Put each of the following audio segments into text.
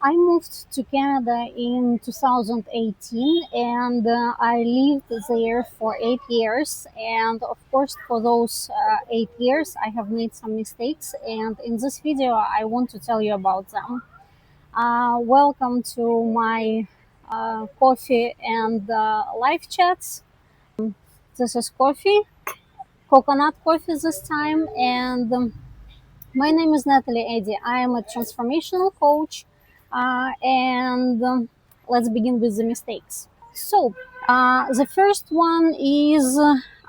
I moved to Canada in 2018 and I lived there for 8 years. And of course, for those 8 years, I have made some mistakes. And in this video, I want to tell you about them. Welcome to my coffee and live chats. This is coffee, coconut coffee this time. And my name is Natalie Eddy. I am a transformational coach. And let's begin with the mistakes. So, the first one is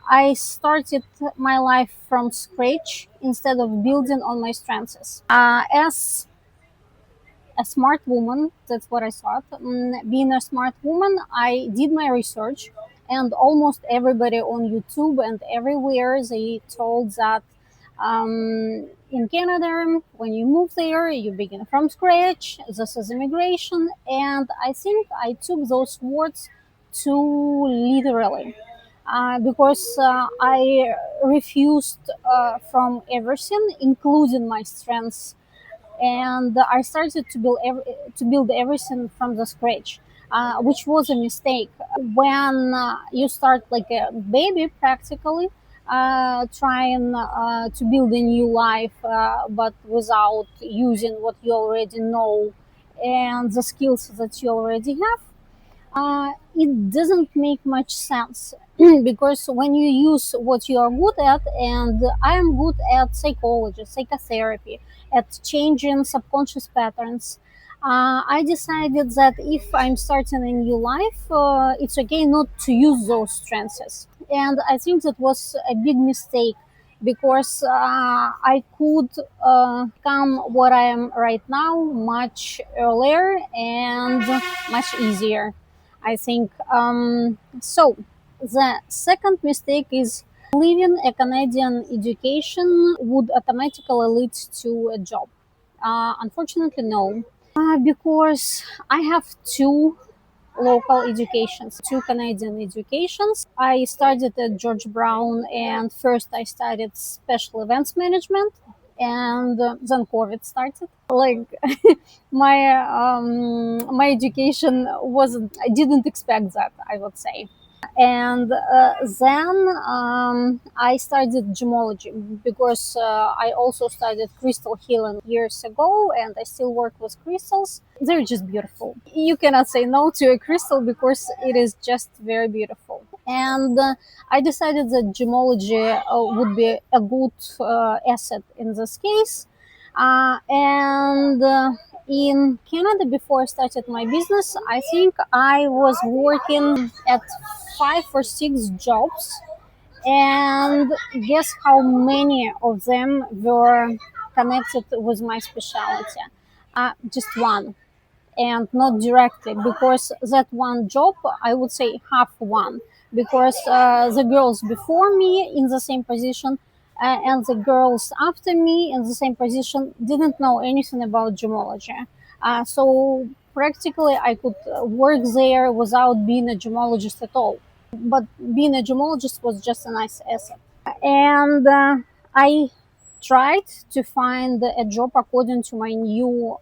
I started my life from scratch instead of building on my strengths. As a smart woman, that's what I thought. Being a smart woman, I did my research, and almost everybody on YouTube and everywhere they told that in Canada, when you move there, you begin from scratch. This is immigration, and I think I took those words too literally. Because I refused from everything, including my strengths, and I started to build everything from the scratch, which was a mistake. When you start like a baby, practically trying to build a new life, but without using what you already know and the skills that you already have, it doesn't make much sense. Because when you use what you are good at, and I am good at psychology, psychotherapy, at changing subconscious patterns, I decided that if I'm starting a new life, it's okay not to use those strengths. And I think that was a big mistake, because I could become what I am right now much earlier and much easier, I think. So, the second mistake is leaving a Canadian education would automatically lead to a job. Unfortunately, no, because I have two local educations, two Canadian educations. I studied at George Brown, and first I studied special events management, and then COVID started. Like my education wasn't. I didn't expect that, I would say. And then I studied gemology, because I also studied crystal healing years ago, and I still work with crystals. They're just beautiful. You cannot say no to a crystal, because it is just very beautiful. And I decided that gemology would be a good asset in this case. And in Canada, before I started my business, I think I was working at 5 or 6 jobs, and guess how many of them were connected with my specialty? Just one, and not directly, because that one job, I would say half one, because the girls before me in the same position and the girls after me in the same position didn't know anything about gemology. So practically I could work there without being a gemologist at all. But being a gemologist was just a nice asset. And I tried to find a job according to my new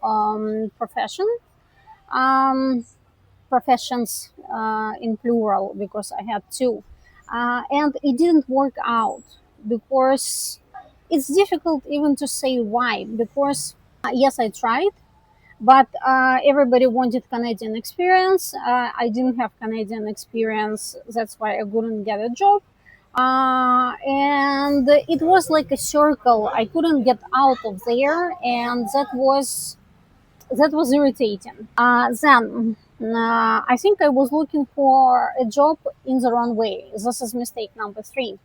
profession, um, professions in plural, because I had two. And it didn't work out, because it's difficult even to say why. Because yes, I tried, but everybody wanted Canadian experience. I didn't have Canadian experience, that's why I couldn't get a job. And it was like a circle. I couldn't get out of there, and that was irritating. Then I think I was looking for a job in the wrong way. This is mistake number three.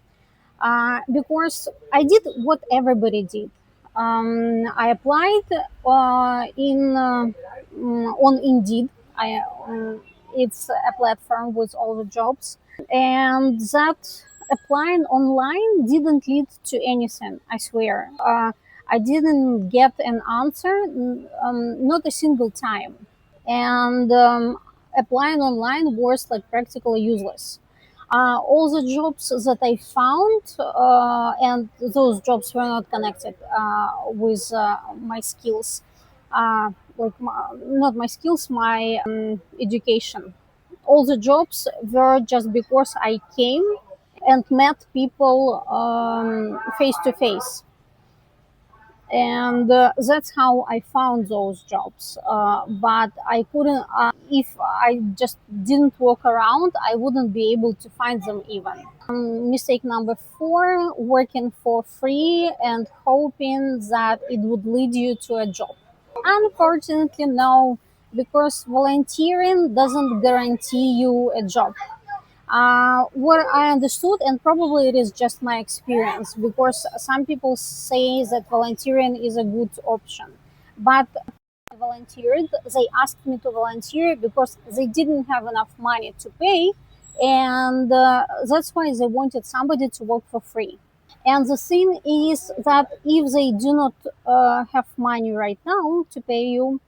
Because I did what everybody did. I applied on Indeed. It's a platform with all the jobs, and that applying online didn't lead to anything. I swear. I didn't get an answer, not a single time, and applying online was like practically useless. All the jobs that I found, and those jobs were not connected with my skills. like not my skills, my education. All the jobs were just because I came and met people face to face, and that's how I found those jobs. But I couldn't, if I just didn't walk around, I wouldn't be able to find them even. Mistake number four: working for free and hoping that it would lead you to a job. Unfortunately, no, because volunteering doesn't guarantee you a job. What I understood, and probably it is just my experience, because some people say that volunteering is a good option, but I volunteered. They asked me to volunteer because they didn't have enough money to pay, and that's why they wanted somebody to work for free. And the thing is that if they do not have money right now to pay you,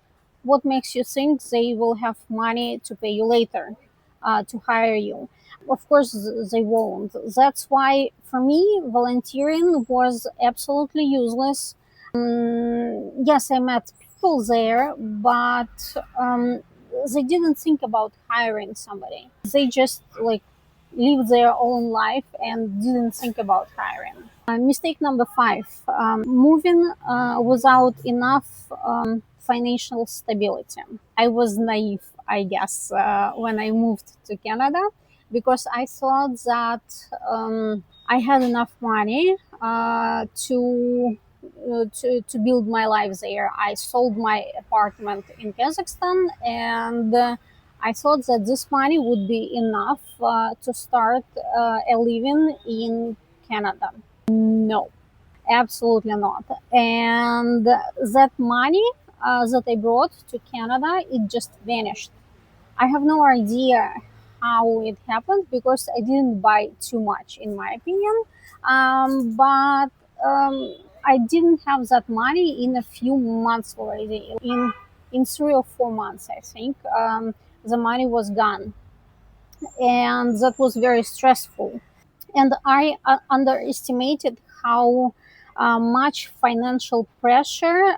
what makes you think they will have money to pay you later, to hire you? Of course, they won't. That's why, for me, volunteering was absolutely useless. Yes, I met people there, but they didn't think about hiring somebody. They just like lived their own life and didn't think about hiring. Mistake number five: moving without enough financial stability. I was naive, I guess, when I moved to Canada, because I thought that I had enough money to build my life there. I sold my apartment in Kazakhstan, and I thought that this money would be enough to start a living in Canada. No, absolutely not. And that money that I brought to Canada, it just vanished. I have no idea how it happened because I didn't buy too much, in my opinion. But I didn't have that money in a few months already. In 3 or 4 months, I think, the money was gone, and that was very stressful. And I underestimated how much financial pressure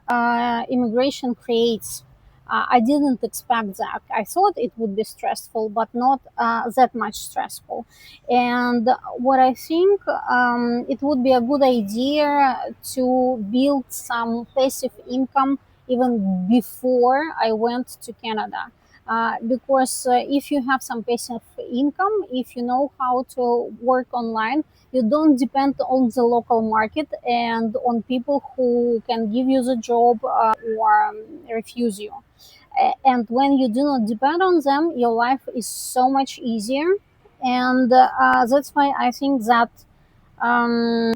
immigration creates. I didn't expect that. I thought it would be stressful, but not that much stressful. And what I think, it would be a good idea to build some passive income even before I went to Canada. Because if you have some passive income, if you know how to work online, you don't depend on the local market and on people who can give you the job or refuse you. And when you do not depend on them, your life is so much easier. And that's why I think that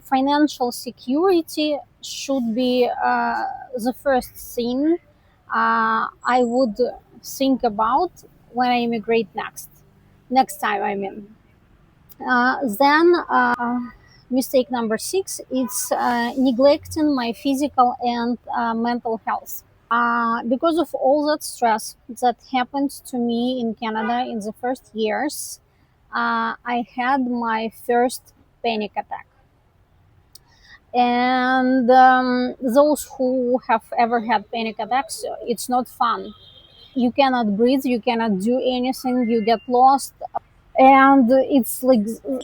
financial security should be the first thing I would think about when I immigrate next time, I mean. Then mistake number six is neglecting my physical and mental health. Because of all that stress that happened to me in Canada in the first years, I had my first panic attack. And those who have ever had panic attacks, it's not fun. You cannot breathe, you cannot do anything, you get lost, and it's like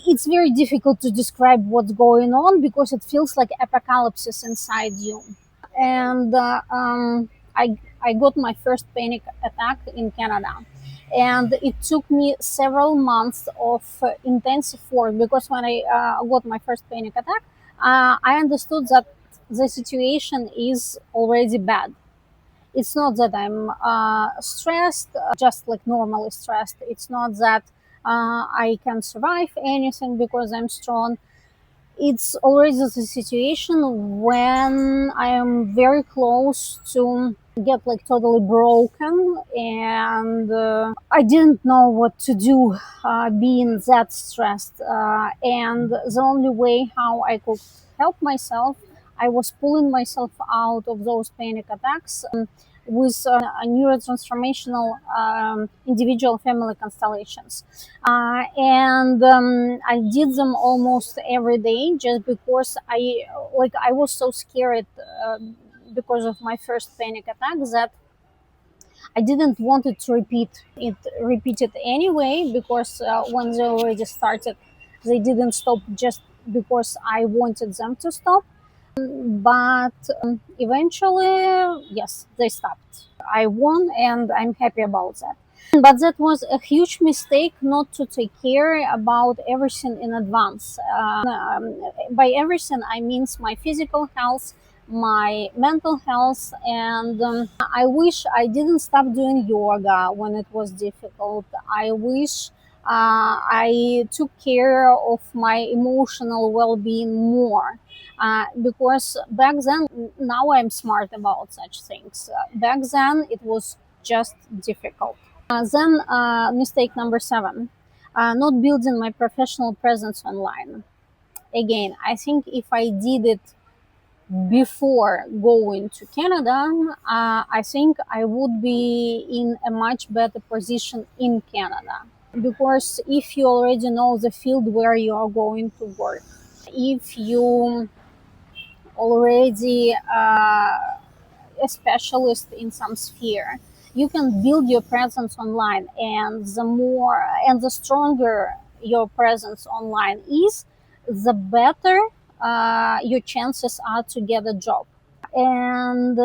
it's very difficult to describe what's going on because it feels like apocalypse inside you. And I got my first panic attack in Canada, and it took me several months of intensive work, because when I got my first panic attack, I understood that the situation is already bad. It's not that I'm stressed, just like normally stressed. It's not that I can survive anything because I'm strong. It's already the situation when I am very close to get like totally broken, and I didn't know what to do being that stressed. And the only way how I could help myself, I was pulling myself out of those panic attacks with a neurotransformational individual family constellations. And I did them almost every day just because I was so scared because of my first panic attack that I didn't want it to repeat it anyway, because when they already started, they didn't stop just because I wanted them to stop. But eventually, yes, they stopped. I won, and I'm happy about that. But that was a huge mistake not to take care about everything in advance. By everything, I mean my physical health, my mental health, and I wish I didn't stop doing yoga when it was difficult. I wish I took care of my emotional well-being more, because back then, now I'm smart about such things. Back then, it was just difficult. Then mistake number 7, not building my professional presence online. Again, I think if I did it before going to Canada, I think I would be in a much better position in Canada. Because if you already know the field where you are going to work, if you already a specialist in some sphere, you can build your presence online, and the stronger your presence online is, the better your chances are to get a job. And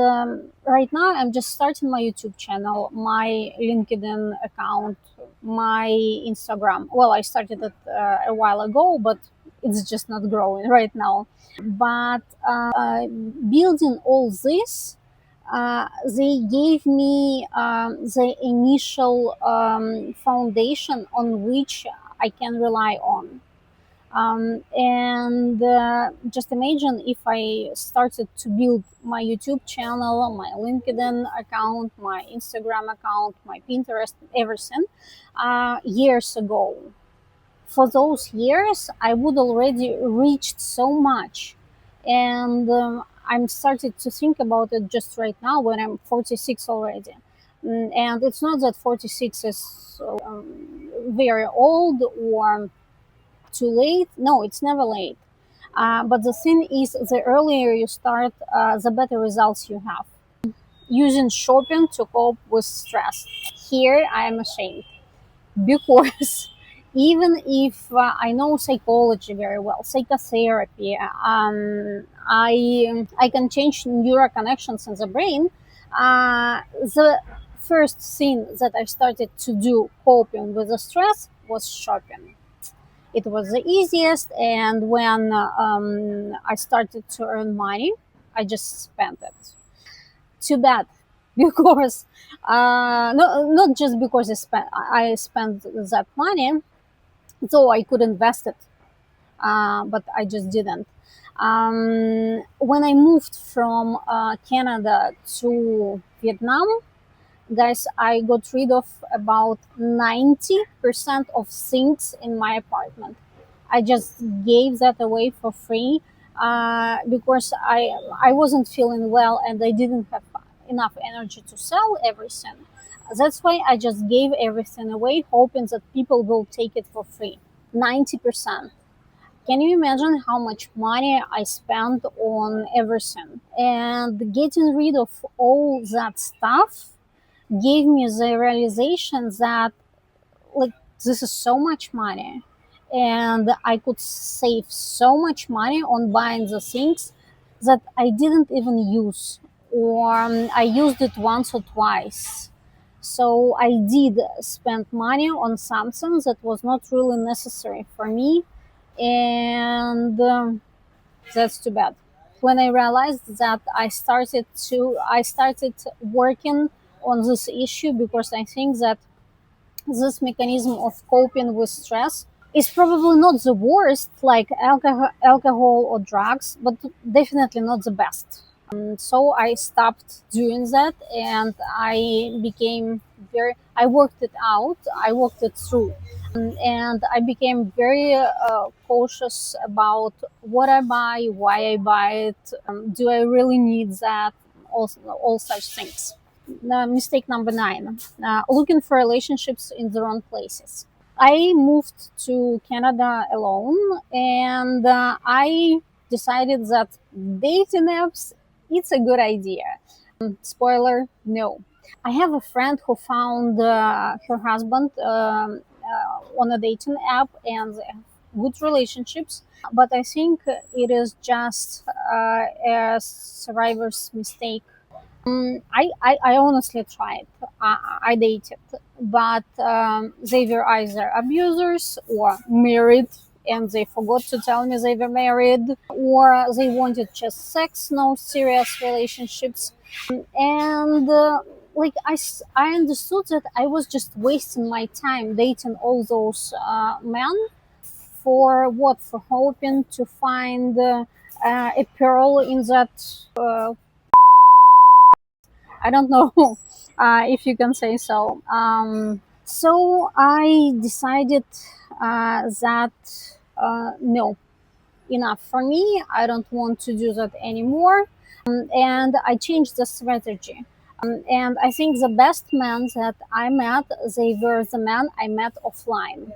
right now, I'm just starting my YouTube channel, my LinkedIn account, my Instagram. Well, I started it a while ago, but it's just not growing right now. But building all this, they gave me the initial foundation on which I can rely on. And just imagine if I started to build my YouTube channel, my LinkedIn account, my Instagram account, my Pinterest, everything years ago. For those years, I would already reached so much. And I'm started to think about it just right now when I'm 46 already. And it's not that 46 is very old or too late. No, it's never late. But the thing is, the earlier you start, the better results you have. Using shopping to cope with stress. Here, I am ashamed because even if I know psychology very well, psychotherapy, I can change neural connections in the brain. The first thing that I started to do coping with the stress was shopping. It was the easiest, and when I started to earn money, I just spent it. Too bad, because not just because I spent that money, though I could invest it, but I just didn't. When I moved from Canada to Vietnam, guys, I got rid of about 90% of things in my apartment. I just gave that away for free because I wasn't feeling well, and I didn't have enough energy to sell everything. That's why I just gave everything away, hoping that people will take it for free. 90%. Can you imagine how much money I spent on everything? And getting rid of all that stuff gave me the realization that, like, this is so much money, and I could save so much money on buying the things that I didn't even use, or I used it once or twice. So I did spend money on something that was not really necessary for me, and that's too bad. When I realized that, I started working on this issue, because I think that this mechanism of coping with stress is probably not the worst, like alcohol or drugs, but definitely not the best. So I stopped doing that, and I worked it out, I worked it through. And I became very cautious about what I buy, why I buy it, do I really need that, all such things. Mistake number 9, looking for relationships in the wrong places. I moved to Canada alone, and I decided that dating apps it's a good idea. Spoiler, no. I have a friend who found her husband on a dating app and they have good relationships, but I think it is just a survivor's mistake. I honestly tried. I dated, but they were either abusers or married, and they forgot to tell me they were married, or they wanted just sex, no serious relationships. And like I understood that I was just wasting my time dating all those men for what? For hoping to find a pearl in that I don't know if you can say so. So I decided that no, enough for me. I don't want to do that anymore. And I changed the strategy. And I think the best men that I met, they were the men I met offline.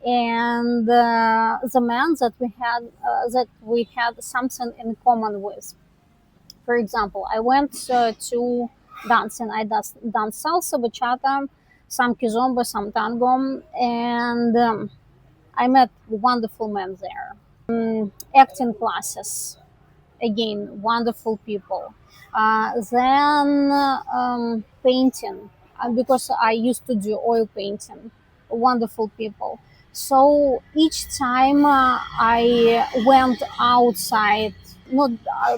And the men that we had something in common with. For example, I went to dancing. I danced salsa, bachata, some kizomba, some tango, and I met wonderful men there. Acting classes, again, wonderful people. Then painting, because I used to do oil painting, wonderful people. So each time I went outside, not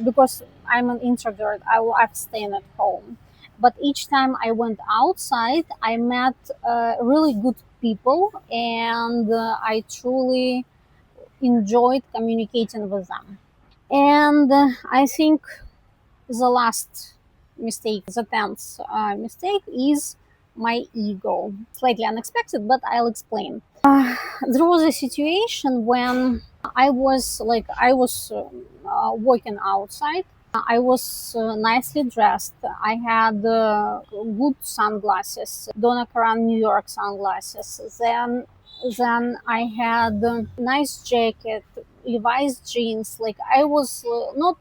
because I'm an introvert, I like staying at home. But each time I went outside, I met really good people, and I truly enjoyed communicating with them. And I think the last mistake, the tenth mistake, is my ego. Slightly unexpected, but I'll explain. There was a situation when I was working outside. I was nicely dressed. I had good sunglasses, Donna Karan New York sunglasses. Then I had a nice jacket, Levi's jeans. Like I was not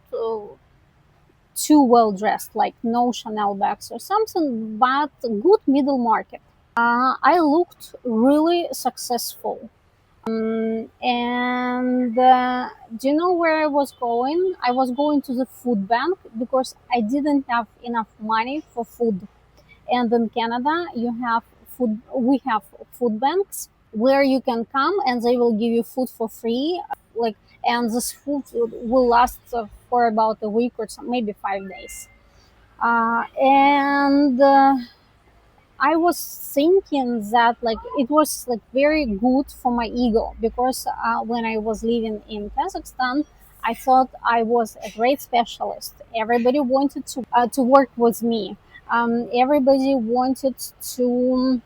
too well dressed, like no Chanel bags or something, but good middle market. I looked really successful. And do you know where I was going? I was going to the food bank because I didn't have enough money for food. And in Canada, we have food banks where you can come and they will give you food for free. Like, and this food will last for about a week or some, maybe 5 days. And I was thinking that like it was like very good for my ego because when I was living in Kazakhstan, I thought I was a great specialist. Everybody wanted to work with me. Everybody wanted to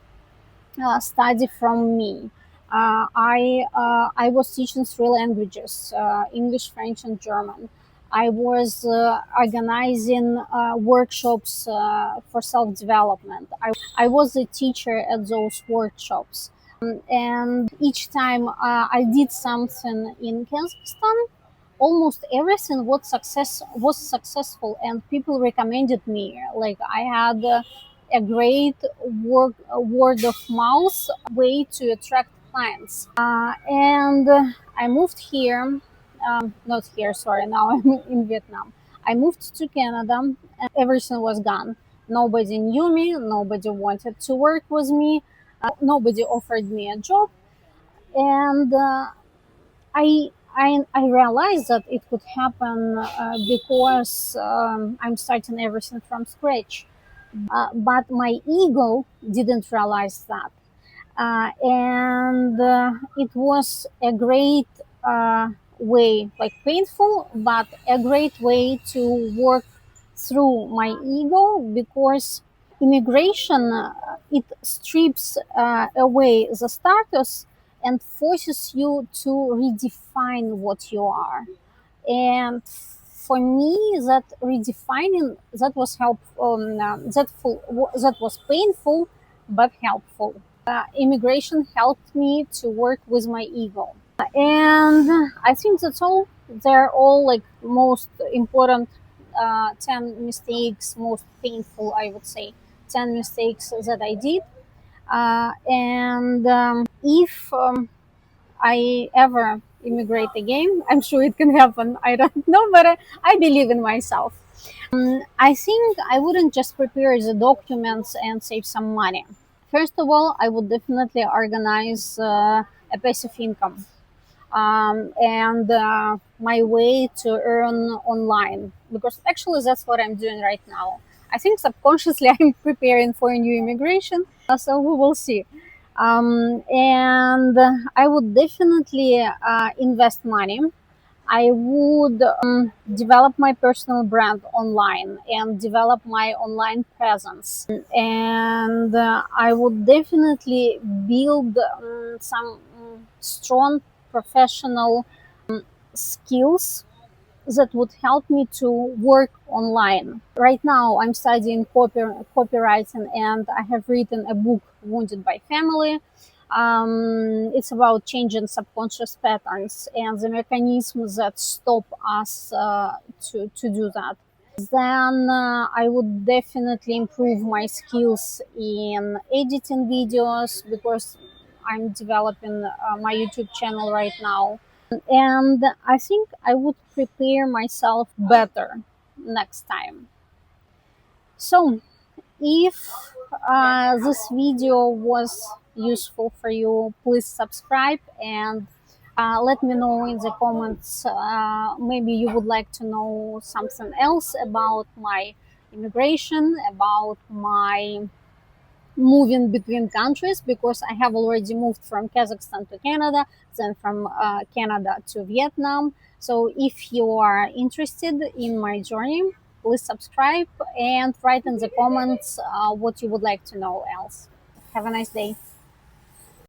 study from me. I was teaching three languages: English, French, and German. I was organizing workshops for self development. I was a teacher at those workshops. And each time I did something in Kazakhstan, almost everything was successful, and people recommended me. Like I had a great word of mouth way to attract clients. And I moved here, not here, sorry, now I'm in Vietnam. I moved to Canada, and everything was gone. Nobody knew me, nobody wanted to work with me, nobody offered me a job. And I realized that it could happen because I'm starting everything from scratch. But my ego didn't realize that. And it was a great way, like painful, but a great way to work through my ego because immigration it strips away the status and forces you to redefine what you are. And for me, that redefining that was helpful. That was painful, but helpful. Immigration helped me to work with my ego, and I think that's all. They're all like most important 10 mistakes, most painful, I would say, 10 mistakes that I did. And if I ever immigrate again, I'm sure it can happen. I don't know, but I believe in myself. I think I wouldn't just prepare the documents and save some money. First of all, I would definitely organize a passive income and my way to earn online, because actually that's what I'm doing right now. I think subconsciously I'm preparing for a new immigration, so we will see. And I would definitely invest money. I would develop my personal brand online and develop my online presence. And I would definitely build some strong professional skills that would help me to work online. Right now, I'm studying copywriting, and I have written a book, Wounded by Family. It's about changing subconscious patterns and the mechanisms that stop us to do that. Then I would definitely improve my skills in editing videos, because I'm developing my YouTube channel right now. And I think I would prepare myself better next time. So, if this video was useful for you, please subscribe and let me know in the comments. Maybe you would like to know something else about my immigration, about my moving between countries, because I have already moved from Kazakhstan to Canada, then from Canada to Vietnam. So if you are interested in my journey, please subscribe and write in the comments what you would like to know else. Have a nice day.